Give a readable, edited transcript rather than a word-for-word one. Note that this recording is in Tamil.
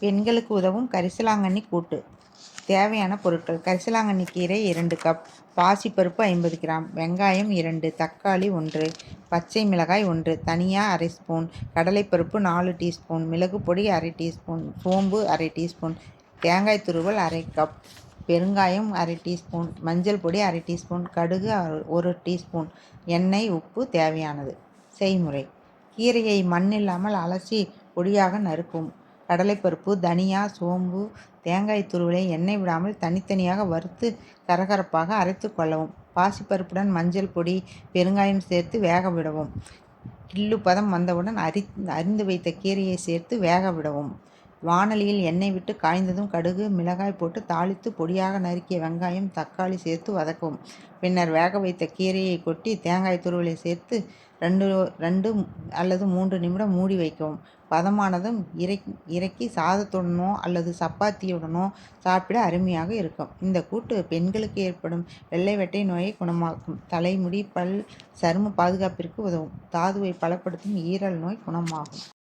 பெண்களுக்கு உதவும் கரிசலாங்கண்ணி கூட்டு. தேவையான பொருட்கள்: கரிசலாங்கண்ணி கீரை 2 கப், பாசிப்பருப்பு 50 கிராம், வெங்காயம் 2, தக்காளி 1, பச்சை மிளகாய் 1, தனியா அரை ஸ்பூன், கடலைப்பருப்பு 4 டீஸ்பூன், மிளகு பொடி அரை டீஸ்பூன், சோம்பு அரை டீஸ்பூன், தேங்காய் துருவல் அரை கப், பெருங்காயம் அரை டீஸ்பூன், மஞ்சள் பொடி அரை டீஸ்பூன், கடுகு 1 டீஸ்பூன், எண்ணெய், உப்பு தேவையானது. செய்முறை: கீரையை மண் இல்லாமல் அலசி பொடியாக நறுக்கவும். கடலைப்பருப்பு, தனியா, சோம்பு, தேங்காய் துருவலை எண்ணெய் விடாமல் தனித்தனியாக வறுத்து கரகரப்பாக அரைத்து கொள்ளவும். பாசிப்பருப்புடன் மஞ்சள் பொடி, பெருங்காயம் சேர்த்து வேக விடவும். கிள்ளு பதம் வந்தவுடன் அரிந்து வைத்த கீரையை சேர்த்து வேக விடவும். வாணலியில் எண்ணெய் விட்டு காய்ந்ததும் கடுகு, மிளகாய் போட்டு தாளித்து பொடியாக நறுக்கிய வெங்காயம், தக்காளி சேர்த்து வதக்கவும். பின்னர் வேக வைத்த கீரையை கொட்டி தேங்காய் துருவலை சேர்த்து 2 அல்லது 3 நிமிடம் மூடி வைக்கவும். பதமானதும் இறக்கி சாதத்துடனோ அல்லது சப்பாத்தியுடனோ சாப்பிட அருமையாக இருக்கும். இந்த கூட்டு பெண்களுக்கு ஏற்படும் வெள்ளை வெட்டை நோயை குணமாக்கும். தலைமுடி, பல், சரும பாதுகாப்பிற்கு உதவும். தாதுவை பலப்படுத்தும். ஈரல் நோய் குணமாகும்.